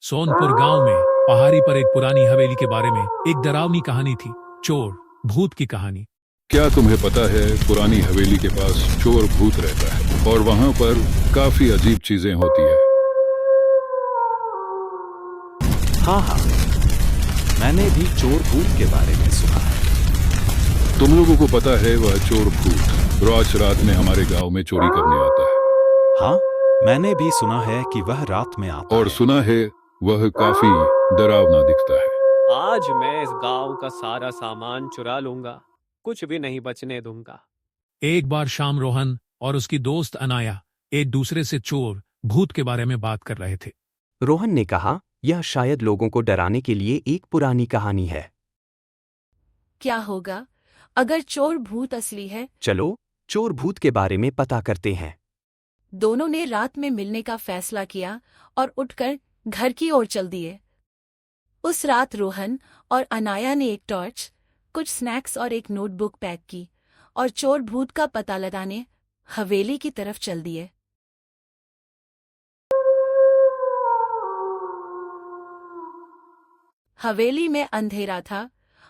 सोनपुर गांव में पहाड़ी पर एक पुरानी हवेली के बारे में एक डरावनी कहानी थी। चोर भूत की कहानी। क्या तुम्हें पता है पुरानी हवेली के पास चोर भूत रहता है और वहाँ पर काफी अजीब चीजें होती है। हाँ, मैंने भी चोर भूत के बारे में सुना है। तुम लोगों को पता है वह चोर भूत रोज रात में हमारे गांव में चोरी करने आता है। हाँ, मैंने भी सुना है कि वह रात में आता और है। सुना है वह काफी डरावना दिखता है। आज मैं इस गांव का सारा सामान चुरा लूंगा, कुछ भी नहीं बचने दूंगा। एक बार शाम रोहन और उसकी दोस्त अनाया एक दूसरे से चोर भूत के बारे में बात कर रहे थे। रोहन ने कहा, यह शायद लोगों को डराने के लिए एक पुरानी कहानी है। क्या होगा अगर चोर भूत असली है? चलो चोर भूत के बारे में पता करते हैं। दोनों ने रात में मिलने का फैसला किया और उठकर घर की ओर चल दिए। उस रात रोहन और अनाया ने एक टॉर्च, कुछ स्नैक्स और एक नोटबुक पैक की और चोर भूत का पता लगाने हवेली की तरफ चल दिए। हवेली में अंधेरा था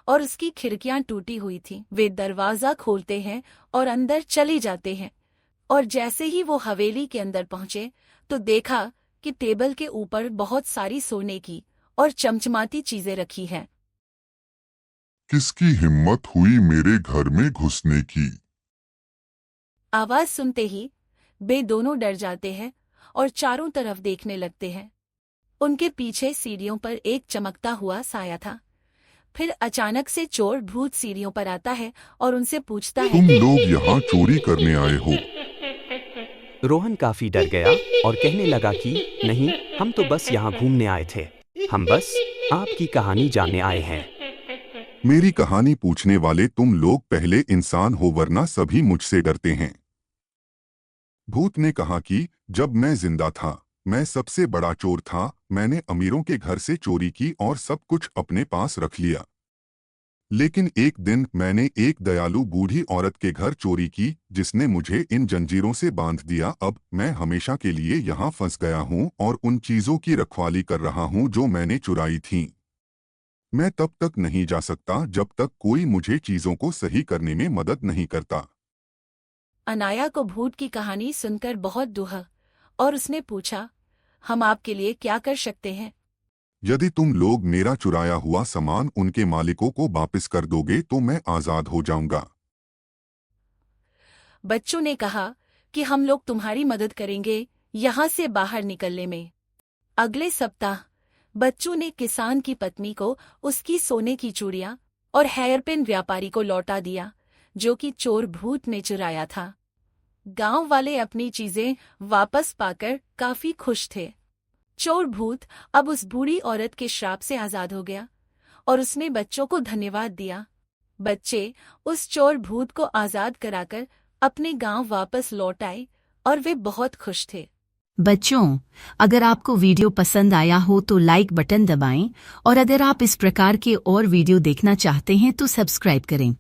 और उसकी खिड़कियां टूटी हुई थीं। वे दरवाजा खोलते हैं और अंदर चले जाते हैं, और जैसे ही वो हवेली के अंदर पहुंचे तो देखा कि टेबल के ऊपर बहुत सारी सोने की और चमचमाती चीजें रखी हैं। किसकी हिम्मत हुई मेरे घर में घुसने की? आवाज सुनते ही वे दोनों डर जाते हैं और चारों तरफ देखने लगते हैं। उनके पीछे सीढ़ियों पर एक चमकता हुआ साया था। फिर अचानक से चोर भूत सीढ़ियों पर आता है और उनसे पूछता है, तुम लोग यहाँ चोरी करने आए हो? रोहन काफी डर गया और कहने लगा कि नहीं, हम तो बस यहाँ घूमने आए थे। हम बस आपकी कहानी जानने आए हैं। मेरी कहानी पूछने वाले तुम लोग पहले इंसान हो, वरना सभी मुझसे डरते हैं। भूत ने कहा कि जब मैं जिंदा था मैं सबसे बड़ा चोर था। मैंने अमीरों के घर से चोरी की और सब कुछ अपने पास रख लिया। लेकिन एक दिन मैंने एक दयालु बूढ़ी औरत के घर चोरी की, जिसने मुझे इन जंजीरों से बांध दिया। अब मैं हमेशा के लिए यहाँ फंस गया हूँ और उन चीजों की रखवाली कर रहा हूँ जो मैंने चुराई थीं। मैं तब तक नहीं जा सकता जब तक कोई मुझे चीजों को सही करने में मदद नहीं करता। अनाया को भूत की कहानी सुनकर बहुत दुख और उसने पूछा, हम आपके लिए क्या कर सकते हैं? यदि तुम लोग मेरा चुराया हुआ सामान उनके मालिकों को वापस कर दोगे तो मैं आजाद हो जाऊंगा। बच्चों ने कहा कि हम लोग तुम्हारी मदद करेंगे यहाँ से बाहर निकलने में। अगले सप्ताह बच्चों ने किसान की पत्नी को उसकी सोने की चूड़ियां और हेयरपिन व्यापारी को लौटा दिया, जो कि चोर भूत ने चुराया था। गांव वाले अपनी चीजें वापस पाकर काफी खुश थे। चोर भूत अब उस बूढ़ी औरत के श्राप से आजाद हो गया और उसने बच्चों को धन्यवाद दिया। बच्चे उस चोर भूत को आजाद कराकर अपने गांव वापस लौट आए और वे बहुत खुश थे। बच्चों, अगर आपको वीडियो पसंद आया हो तो लाइक बटन दबाएं, और अगर आप इस प्रकार के और वीडियो देखना चाहते हैं तो सब्सक्राइब करें।